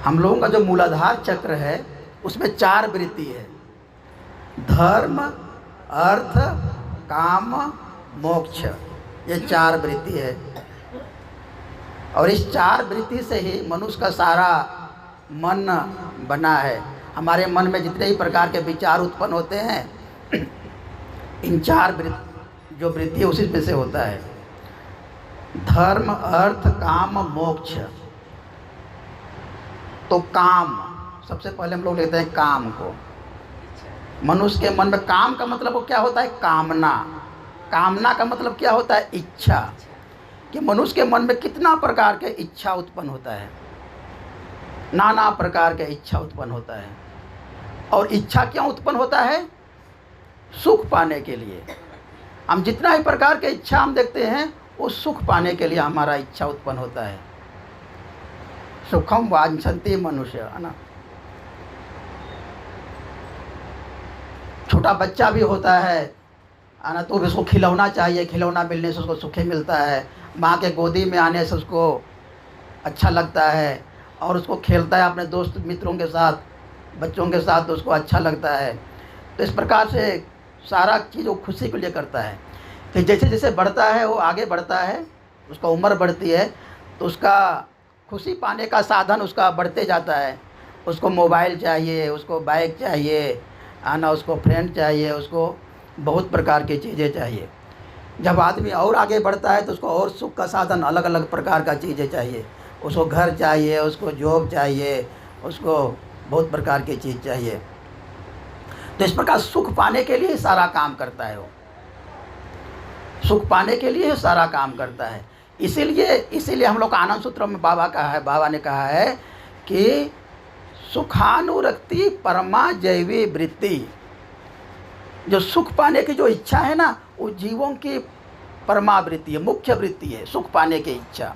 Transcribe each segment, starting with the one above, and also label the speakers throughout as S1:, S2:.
S1: हम लोगों का जो मूलाधार चक्र है उसमें 4 वृत्ति है, धर्म, अर्थ, काम, मोक्ष। ये 4 वृत्ति है और इस 4 वृत्ति से ही मनुष्य का सारा मन बना है। हमारे मन में जितने ही प्रकार के विचार उत्पन्न होते हैं इन 4 जो वृत्ति है उसी में से होता है। धर्म, अर्थ, काम, मोक्ष। तो काम, सबसे पहले हम लोग लेते हैं काम को। मनुष्य के मन में काम का मतलब क्या होता है? कामना। कामना का मतलब क्या होता है? इच्छा। कि मनुष्य के मन में कितना प्रकार के इच्छा उत्पन्न होता है, नाना प्रकार के इच्छा उत्पन्न होता है। और इच्छा क्यों उत्पन्न होता है? सुख पाने के लिए। हम जितना ही प्रकार के इच्छा हम देखते हैं वो सुख पाने के लिए हमारा इच्छा उत्पन्न होता है। सुखम वांछन्ति मनुष्य, है ना। छोटा बच्चा भी होता है ना, तो उसको खिलौना चाहिए, खिलौना मिलने से उसको सुख मिलता है। माँ के गोदी में आने से उसको अच्छा लगता है और उसको खेलता है अपने दोस्त मित्रों के साथ, बच्चों के साथ, तो उसको अच्छा लगता है। तो इस प्रकार से सारा चीज़ वो खुशी के लिए करता है। फिर जैसे जैसे बढ़ता है वो आगे बढ़ता है, उसका उम्र बढ़ती है, तो उसका खुशी पाने का साधन उसका बढ़ते जाता है। उसको मोबाइल चाहिए, उसको बाइक चाहिए, आना, उसको फ्रेंड चाहिए, उसको बहुत प्रकार की चीज़ें चाहिए। जब आदमी और आगे बढ़ता है तो उसको और सुख का साधन अलग अलग प्रकार का चीज़ें चाहिए। उसको घर चाहिए, उसको जॉब चाहिए, उसको बहुत प्रकार की चीज़ चाहिए। तो इस प्रकार सुख पाने के लिए सारा काम करता है वो, सुख पाने के लिए सारा काम करता है। इसीलिए हम लोग का आनंद सूत्र में बाबा ने कहा है कि सुखानुरक्ति परमा जैवी वृत्ति। जो सुख पाने की जो इच्छा है ना, वो जीवों की परमावृत्ति है, मुख्य वृत्ति है, सुख पाने की इच्छा।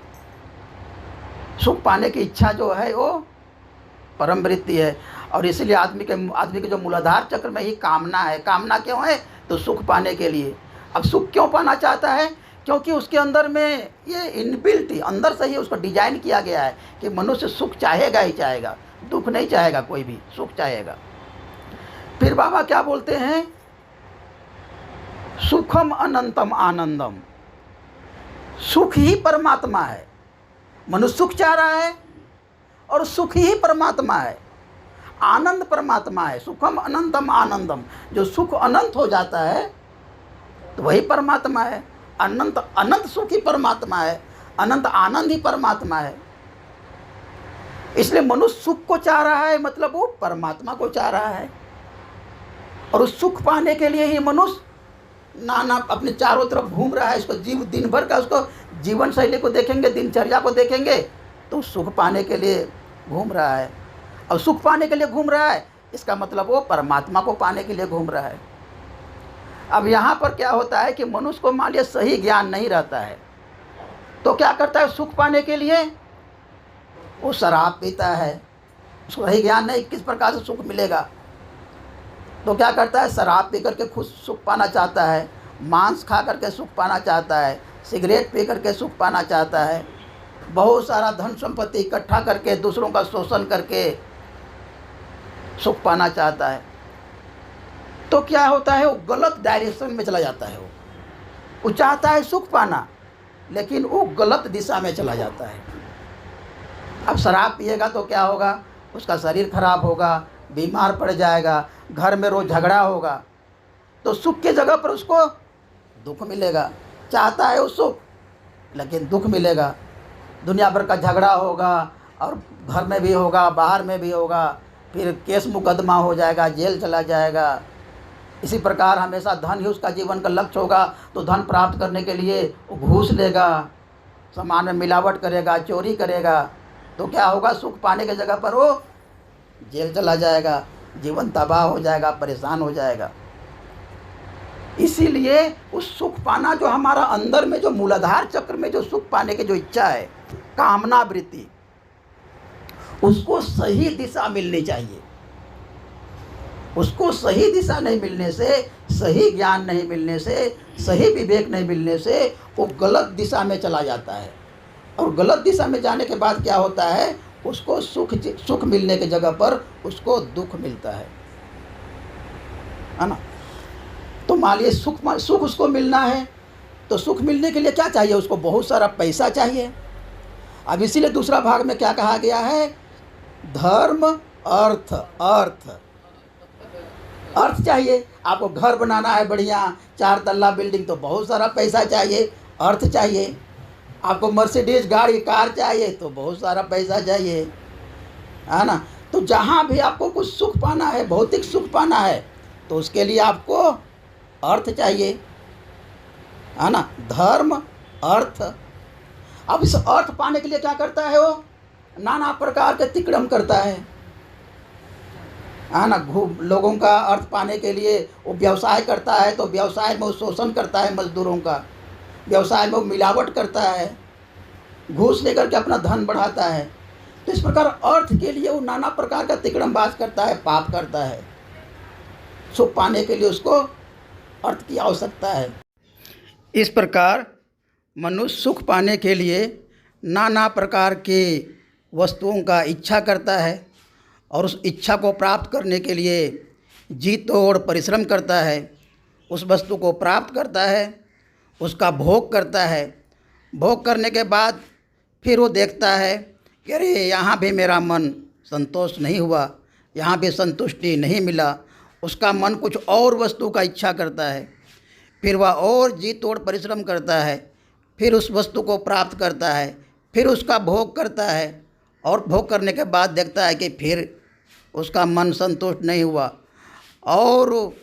S1: सुख पाने की इच्छा जो है वो परम वृत्ति है। और इसलिए आदमी के जो मूलाधार चक्र में ही कामना है। कामना क्यों है? तो सुख पाने के लिए। अब सुख क्यों पाना चाहता है? क्योंकि उसके अंदर में ये इनबिल्ट ही, अंदर से ही उसको डिजाइन किया गया है कि मनुष्य सुख चाहेगा ही चाहेगा, दुख नहीं चाहेगा, कोई भी सुख चाहेगा। फिर बाबा क्या बोलते हैं? सुखम अनंतम आनंदम। सुख ही परमात्मा है। मनुष्य सुख चाह रहा है और सुख ही परमात्मा है, आनंद परमात्मा है। सुखम अनंतम आनंदम। जो सुख अनंत हो जाता है तो वही परमात्मा है। अनंत सुख ही परमात्मा है, अनंत आनंद ही परमात्मा है। इसलिए मनुष्य सुख को चाह रहा है, मतलब वो परमात्मा को चाह रहा है। और उस सुख पाने के लिए ही मनुष्य नाना अपने चारों तरफ घूम रहा है। इसको दिन भर का उसको जीवन शैली को देखेंगे, दिनचर्या को देखेंगे तो सुख पाने के लिए घूम रहा है। और सुख पाने के लिए घूम रहा है, इसका मतलब वो परमात्मा को पाने के लिए घूम रहा है। अब यहाँ पर क्या होता है कि मनुष्य को मान लिया सही ज्ञान नहीं रहता है, तो क्या करता है? सुख पाने के लिए वो शराब पीता है। उसको सही ज्ञान नहीं किस प्रकार से सुख मिलेगा, तो क्या करता है? शराब पी करके खुद सुख पाना चाहता है, मांस खा करके सुख पाना चाहता है, सिगरेट पी करके सुख पाना चाहता है, बहुत सारा धन संपत्ति इकट्ठा करके दूसरों का शोषण करके सुख पाना चाहता है। तो क्या होता है? वो गलत डायरेक्शन में चला जाता है। वो चाहता है सुख पाना, लेकिन वो गलत दिशा में चला जाता है। अब शराब पिएगा तो क्या होगा? उसका शरीर खराब होगा, बीमार पड़ जाएगा, घर में रोज़ झगड़ा होगा, तो सुख की जगह पर उसको दुख मिलेगा। चाहता है वो सुख, लेकिन दुख मिलेगा। दुनिया भर का झगड़ा होगा और घर में भी होगा, बाहर में भी होगा, फिर केस मुकदमा हो जाएगा, जेल चला जाएगा। इसी प्रकार हमेशा धन ही उसका जीवन का लक्ष्य होगा, तो धन प्राप्त करने के लिए वो घूस लेगा, सामान में मिलावट करेगा, चोरी करेगा, तो क्या होगा? सुख पाने की जगह पर वो जेल चला जाएगा, जीवन तबाह हो जाएगा, परेशान हो जाएगा। इसीलिए उस सुख पाना जो हमारा अंदर में जो मूलाधार चक्र में जो सुख पाने की जो इच्छा है, कामना वृत्ति, उसको सही दिशा मिलनी चाहिए। उसको सही दिशा नहीं मिलने से, सही ज्ञान नहीं मिलने से, सही विवेक नहीं मिलने से वो गलत दिशा में चला जाता है। और गलत दिशा में जाने के बाद क्या होता है? उसको सुख मिलने की जगह पर उसको दुख मिलता है ना। तो मान लीजिए सुख उसको मिलना है, तो सुख मिलने के लिए क्या चाहिए उसको? बहुत सारा पैसा चाहिए। अब इसीलिए दूसरा भाग में क्या कहा गया है? धर्म अर्थ। अर्थ चाहिए। आपको घर बनाना है बढ़िया 4 तल्ला बिल्डिंग, तो बहुत सारा पैसा चाहिए, अर्थ चाहिए। आपको मर्सिडीज गाड़ी कार चाहिए तो बहुत सारा पैसा चाहिए, है ना। तो जहाँ भी आपको कुछ सुख पाना है, भौतिक सुख पाना है, तो उसके लिए आपको अर्थ चाहिए, है ना। धर्म अर्थ। अब इस अर्थ पाने के लिए क्या करता है वो? नाना प्रकार के तिक्रम करता है ना। लोगों का अर्थ पाने के लिए वो व्यवसाय करता है, तो व्यवसाय में वो शोषण करता है मजदूरों का, व्यवसाय में वो मिलावट करता है, घूस लेकर के अपना धन बढ़ाता है। तो इस प्रकार अर्थ के लिए वो नाना प्रकार का तिकड़मबाज करता है, पाप करता है। सुख पाने के लिए उसको अर्थ की आवश्यकता है। इस प्रकार मनुष्य सुख पाने के लिए नाना प्रकार के वस्तुओं का इच्छा करता है और उस इच्छा को प्राप्त करने के लिए जी तोड़ परिश्रम करता है। उस वस्तु को प्राप्त करता है, उसका भोग करता है। भोग करने के बाद फिर वो देखता है कि अरे यहाँ भी मेरा मन संतोष नहीं हुआ, यहाँ भी संतुष्टि नहीं मिला। उसका मन कुछ और वस्तु का इच्छा करता है, फिर वह और जी तोड़ परिश्रम करता है, फिर उस वस्तु को प्राप्त करता है, फिर उसका भोग करता है और भोग करने के बाद देखता है कि फिर उसका मन संतुष्ट नहीं हुआ और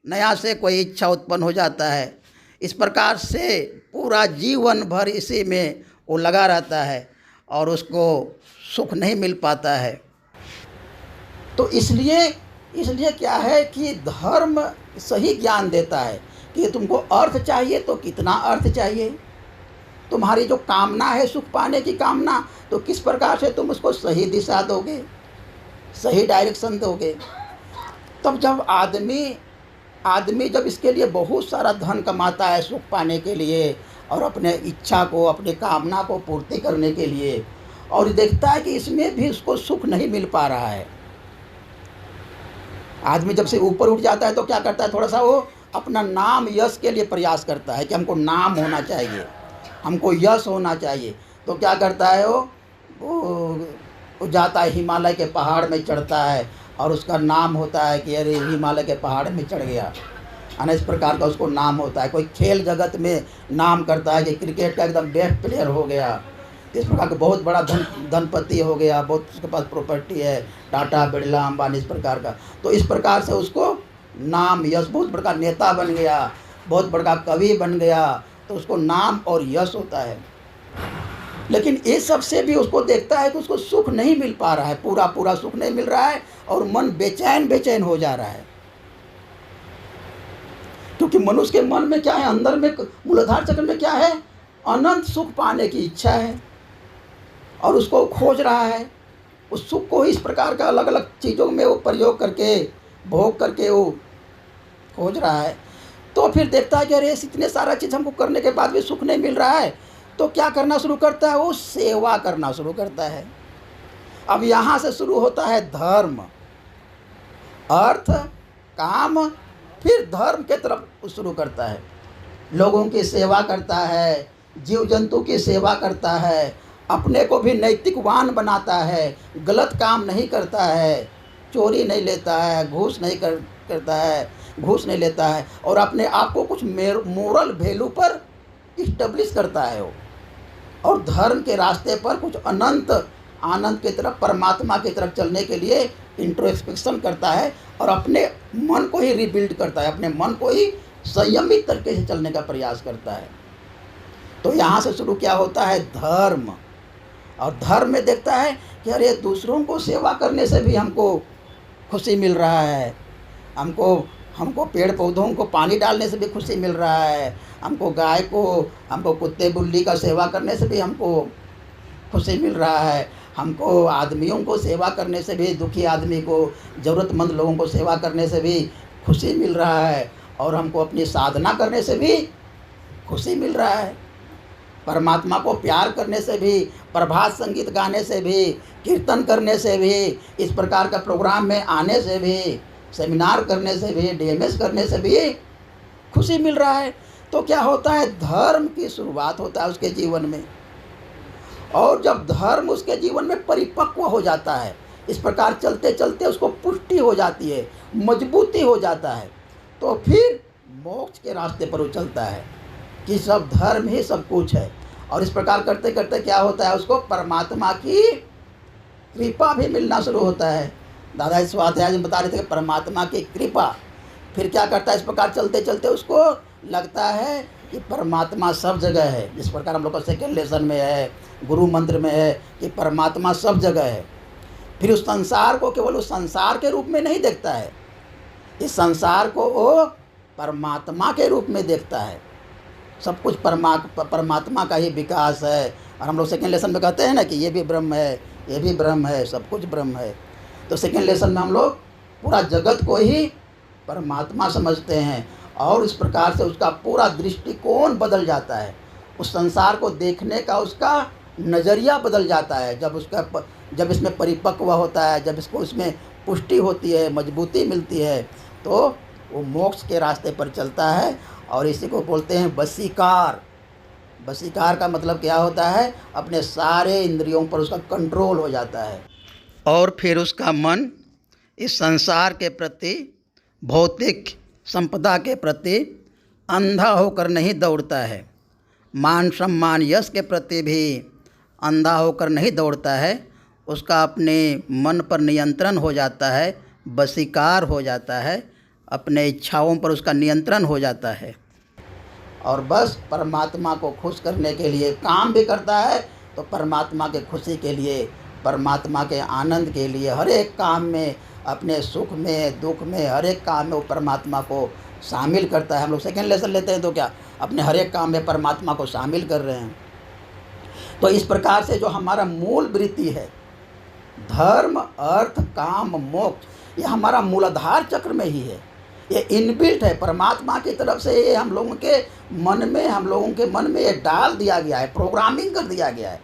S1: नया से कोई इच्छा उत्पन्न हो जाता है। इस प्रकार से पूरा जीवन भर इसी में वो लगा रहता है और उसको सुख नहीं मिल पाता है। तो इसलिए क्या है कि धर्म सही ज्ञान देता है कि तुमको अर्थ चाहिए तो कितना अर्थ चाहिए, तुम्हारी जो कामना है सुख पाने की कामना, तो किस प्रकार से तुम उसको सही दिशा दोगे, सही डायरेक्शन दोगे। तब जब आदमी जब इसके लिए बहुत सारा धन कमाता है सुख पाने के लिए और अपने इच्छा को, अपने कामना को पूर्ति करने के लिए, और देखता है कि इसमें भी उसको सुख नहीं मिल पा रहा है, आदमी जब से ऊपर उठ जाता है तो क्या करता है? थोड़ा सा वो अपना नाम यश के लिए प्रयास करता है कि हमको नाम होना चाहिए, हमको यश होना चाहिए। तो क्या करता है वो जाता है हिमालय के पहाड़ में चढ़ता है और उसका नाम होता है कि अरे हिमालय के पहाड़ में चढ़ गया, इस प्रकार का उसको नाम होता है। कोई खेल जगत में नाम करता है कि क्रिकेट का एकदम बेस्ट प्लेयर हो गया, इस प्रकार का बहुत बड़ा धनपति हो गया, बहुत उसके पास प्रॉपर्टी है, टाटा बिरला अंबानी इस प्रकार का। तो इस प्रकार से उसको नाम यश, बहुत बड़ा नेता बन गया, बहुत बड़ा कवि बन गया, तो उसको नाम और यश होता है। लेकिन इस सब से भी उसको देखता है कि उसको सुख नहीं मिल पा रहा है, पूरा सुख नहीं मिल रहा है और मन बेचैन हो जा रहा है। क्योंकि मनुष्य के मन में क्या है? अंदर में मूलाधार चक्र में क्या है? अनंत सुख पाने की इच्छा है और उसको खोज रहा है। उस सुख को इस प्रकार का अलग अलग चीज़ों में वो प्रयोग करके, भोग करके वो खोज रहा है। तो फिर देखता है कि अरे इतने सारा चीज़ हमको करने के बाद भी सुख नहीं मिल रहा है, तो क्या करना शुरू करता है? वो सेवा करना शुरू करता है। अब यहाँ से शुरू होता है धर्म, अर्थ, काम, फिर धर्म के तरफ शुरू करता है। लोगों की सेवा करता है, जीव जंतु की सेवा करता है, अपने को भी नैतिकवान बनाता है, गलत काम नहीं करता है, चोरी नहीं लेता है, घूस नहीं करता है, घूस नहीं लेता है, और अपने आप को कुछ मोरल वैल्यू पर इस्टेब्लिश करता है वो, और धर्म के रास्ते पर कुछ अनंत आनंद की तरफ, परमात्मा की तरफ चलने के लिए इंट्रोस्पेक्शन करता है और अपने मन को ही रिबिल्ड करता है, अपने मन को ही संयमित तरीके से चलने का प्रयास करता है। तो यहाँ से शुरू क्या होता है? धर्म। और धर्म में देखता है कि अरे दूसरों को सेवा करने से भी हमको खुशी मिल रहा है, हमको पेड़ पौधों को पानी डालने से भी खुशी मिल रहा है, हमको गाय को, हमको कुत्ते बिल्ली का सेवा करने से भी हमको खुशी मिल रहा है, हमको आदमियों को सेवा करने से भी, दुखी आदमी को, ज़रूरतमंद लोगों को सेवा करने से भी खुशी मिल रहा है, और हमको अपनी साधना करने से भी खुशी मिल रहा है। परमात्मा को प्यार करने से भी, प्रभात संगीत गाने से भी, कीर्तन करने से भी, इस प्रकार का प्रोग्राम में आने से भी, सेमिनार करने से भी, डीएमएस करने से भी खुशी मिल रहा है। तो क्या होता है, धर्म की शुरुआत होता है उसके जीवन में, और जब धर्म उसके जीवन में परिपक्व हो जाता है, इस प्रकार चलते चलते उसको पुष्टि हो जाती है, मजबूती हो जाता है, तो फिर मोक्ष के रास्ते पर वो चलता है कि सब धर्म ही सब कुछ है। और इस प्रकार करते करते क्या होता है, उसको परमात्मा की कृपा भी मिलना शुरू होता है। दादा स्वाध्याय जी बता रहे थे कि परमात्मा की कृपा, फिर क्या करता है, इस प्रकार चलते चलते उसको लगता है कि परमात्मा सब जगह है। जिस प्रकार हम लोग का सेकेंड लेसन में है, गुरु मंत्र में है कि परमात्मा सब जगह है। फिर उस संसार को केवल उस संसार के रूप में नहीं देखता है, इस संसार को वो परमात्मा के रूप में देखता है। सब कुछ परमात्मा का ही विकास है। और हम लोग सेकेंड लेसन में कहते हैं ना कि ये भी ब्रह्म है, ये भी ब्रह्म है, सब कुछ ब्रह्म है। तो सेकेंड लेसन में हम लोग पूरा जगत को ही परमात्मा समझते हैं, और इस प्रकार से उसका पूरा दृष्टिकोण बदल जाता है, उस संसार को देखने का उसका नज़रिया बदल जाता है। जब इसमें परिपक्व होता है, जब इसको इसमें पुष्टि होती है, मजबूती मिलती है, तो वो मोक्ष के रास्ते पर चलता है। और इसी को बोलते हैं वशीकार। वशीकार का मतलब क्या होता है, अपने सारे इंद्रियों पर उसका कंट्रोल हो जाता है, और फिर उसका मन इस संसार के प्रति, भौतिक संपदा के प्रति अंधा होकर नहीं दौड़ता है, मान सम्मान यश के प्रति भी अंधा होकर नहीं दौड़ता है। उसका अपने मन पर नियंत्रण हो जाता है, वशीकार हो जाता है, अपने इच्छाओं पर उसका नियंत्रण हो जाता है, और बस परमात्मा को खुश करने के लिए काम भी करता है। तो परमात्मा के खुशी के लिए, परमात्मा के आनंद के लिए, हर एक काम में, अपने सुख में, दुख में, हर एक काम में वो परमात्मा को शामिल करता है। हम लोग सेकेंड लेसन लेते हैं तो क्या अपने हर एक काम में परमात्मा को शामिल कर रहे हैं। तो इस प्रकार से जो हमारा मूल वृत्ति है, धर्म अर्थ काम मोक्ष, ये हमारा मूलाधार चक्र में ही है, ये इनबिल्ट है परमात्मा की तरफ से। ये हम लोगों के मन में ये डाल दिया गया है, प्रोग्रामिंग कर दिया गया है।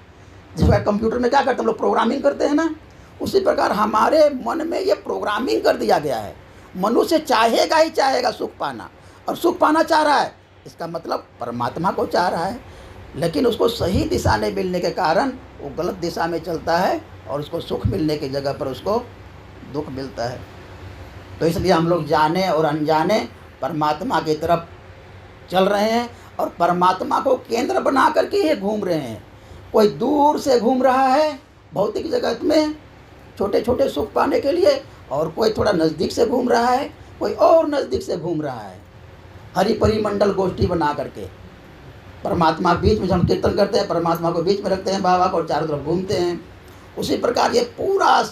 S1: जिस प्रकार कंप्यूटर में क्या करते हैं हम लोग, प्रोग्रामिंग करते हैं ना, उसी प्रकार हमारे मन में ये प्रोग्रामिंग कर दिया गया है। मनुष्य चाहेगा ही चाहेगा सुख पाना, और सुख पाना चाह रहा है, इसका मतलब परमात्मा को चाह रहा है, लेकिन उसको सही दिशा नहीं मिलने के कारण वो गलत दिशा में चलता है, और उसको सुख मिलने की जगह पर उसको दुख मिलता है। तो इसलिए हम लोग जाने और अनजाने परमात्मा की तरफ चल रहे हैं, और परमात्मा को केंद्र बना करके ये घूम रहे हैं। कोई दूर से घूम रहा है भौतिक जगत में छोटे छोटे सुख पाने के लिए, और कोई थोड़ा नज़दीक से घूम रहा है, कोई और नज़दीक से घूम रहा है, हरि परिमंडल गोष्ठी बना करके। परमात्मा बीच में, हम कीर्तन करते हैं, परमात्मा को बीच में रखते हैं बाबा को, और चारों तरफ घूमते हैं। उसी प्रकार ये पूरा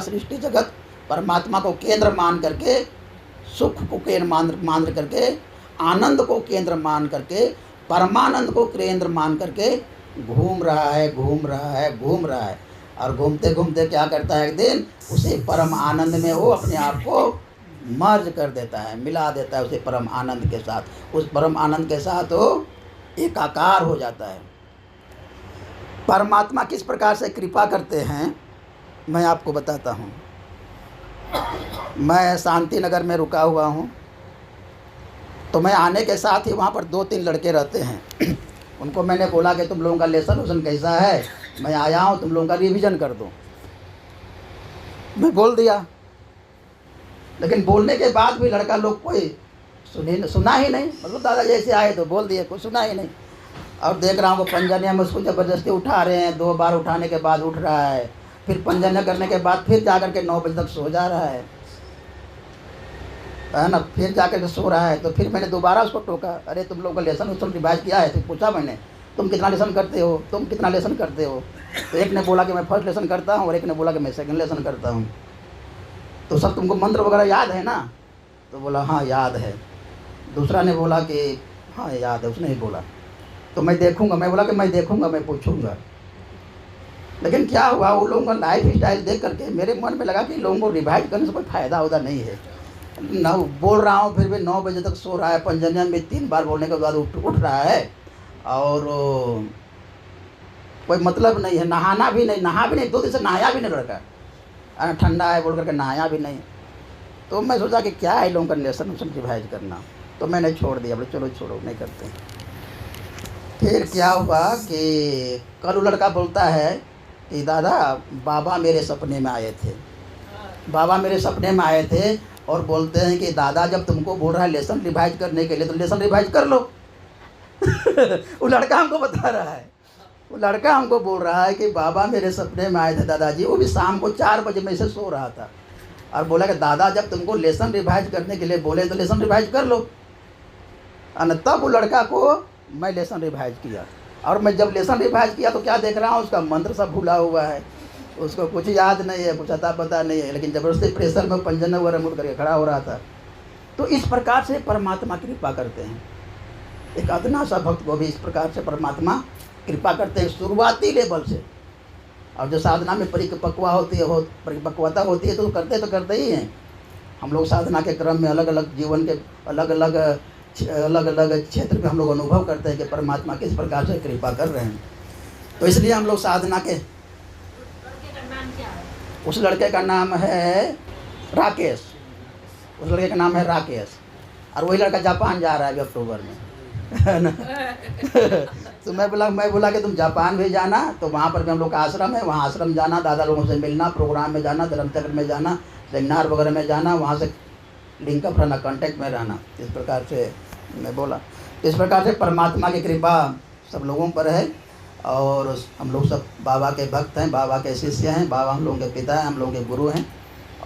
S1: सृष्टि जगत परमात्मा को केंद्र मान करके, सुख को केंद्र मान करके, आनंद को केंद्र मान करके, परमानंद को केंद्र मान करके घूम रहा है। और घूमते घूमते क्या करता है, एक दिन उसे परम आनंद में वो अपने आप को मर्ज कर देता है, मिला देता है उसे परम आनंद के साथ। उस परम आनंद के साथ वो एकाकार हो जाता है। परमात्मा किस प्रकार से कृपा करते हैं मैं आपको बताता हूँ। मैं शांति नगर में रुका हुआ हूँ, तो मैं आने के साथ ही वहाँ पर 2-3 लड़के रहते हैं। उनको मैंने बोला कि तुम लोगों का लेसन कैसा है, मैं आया हूँ, तुम लोगों का रिवीजन कर दो। मैं बोल दिया, लेकिन बोलने के बाद भी लड़का लोग कोई सुना ही नहीं। मतलब दादा जैसे आए तो बोल दिए, कोई सुना ही नहीं। और देख रहा हूँ वो पंजनिया में उसको ज़बरदस्ती उठा रहे हैं, 2 बार उठाने के बाद उठ रहा है, फिर पंजनिया करने के बाद फिर जा कर के 9 बजे तक सो जा रहा है ना, फिर जा कर के सो रहा है। तो फिर मैंने दोबारा उसको टोका, अरे तुम लोग का लेसन रिवाइज किया है? तो पूछा मैंने, तुम कितना लेसन करते हो? तो एक ने बोला कि मैं फर्स्ट लेसन करता हूँ, और एक ने बोला कि मैं सेकंड लेसन करता हूँ। तो सब तुमको मंत्र वगैरह याद है ना? तो बोला हाँ याद है। दूसरा ने बोला कि हाँ याद है, उसने ही बोला। तो मैं देखूँगा, मैं बोला कि मैं देखूँगा, मैं पूछूँगा। लेकिन क्या हुआ, वो लोगों का लाइफ स्टाइल देख करके मेरे मन में लगा कि लोगों को रिवाइज करने से कोई फ़ायदा होता नहीं है। ना बोल रहा हूँ, फिर भी 9 बजे तक सो रहा है, पंजनिया में 3 बार बोलने के बाद उठ रहा है, और कोई मतलब नहीं है, नहाना भी नहीं, नहा भी नहीं, 2 दिन से नहाया भी नहीं लड़का, ठंडा है बोल करके नहाया भी नहीं। तो मैं सोचा कि क्या है लोगों का लेसन वेसन रिवाइज करना, तो मैंने छोड़ दिया, बोले चलो छोड़ो नहीं करते। फिर क्या हुआ कि कल वो लड़का बोलता है कि दादा बाबा मेरे सपने में आए थे, बाबा मेरे सपने में आए थे और बोलते हैं कि दादा जब तुमको बोल रहा है लेसन रिवाइज करने के लिए तो लेसन रिवाइज कर लो। वो लड़का हमको बता रहा है, वो लड़का हमको बोल रहा है कि बाबा मेरे सपने में आए थे दादाजी, वो भी शाम को 4 बजे में से सो रहा था और बोला कि दादा जब तुमको लेसन रिवाइज करने के लिए बोले तो लेसन रिवाइज कर लो। और तब वो लड़का को मैं लेसन रिवाइज किया, और मैं जब लेसन रिवाइज किया तो क्या देख रहा हूँ, उसका मंत्र सब भूला हुआ है, उसको कुछ याद नहीं है, कुछ अता पता नहीं है, लेकिन ज़बरदस्ती प्रेशर में पंजन वगैरह मुड़ करके खड़ा हो रहा था। तो इस प्रकार से परमात्मा कृपा करते हैं, एक अदना सा भक्त को भी इस प्रकार से परमात्मा कृपा करते हैं शुरुआती लेवल से। और जो साधना में परिपक्वता होती है तो करते ही हैं। हम लोग साधना के क्रम में अलग अलग जीवन के अलग अलग क्षेत्र पे हम लोग अनुभव करते हैं कि परमात्मा किस प्रकार से कृपा कर रहे हैं। तो इसलिए हम लोग साधना के, उस लड़के का नाम है राकेश, उस लड़के का नाम है राकेश, और वही लड़का जापान जा रहा है अभी अक्टूबर में, है ना। तो मैं बोला कि तुम जापान भी जाना, तो वहाँ पर भी हम लोग का आश्रम है, वहाँ आश्रम जाना, दादा लोगों से मिलना, प्रोग्राम में जाना, धर्मचक्र में जाना, सेमिनार वगैरह में जाना, वहाँ से लिंकअप रहना, कांटेक्ट में रहना। इस प्रकार से मैं बोला, इस प्रकार से परमात्मा की कृपा सब लोगों पर है। और हम लोग सब बाबा के भक्त हैं, बाबा के शिष्य हैं, बाबा हम लोगों के पिता हैं, हम लोगों के गुरु हैं,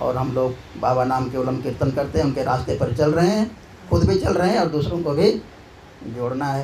S1: और हम लोग बाबा नाम के उलम कीर्तन करते हैं, उनके रास्ते पर चल रहे हैं, खुद भी चल रहे हैं और दूसरों को भी जोड़ना है।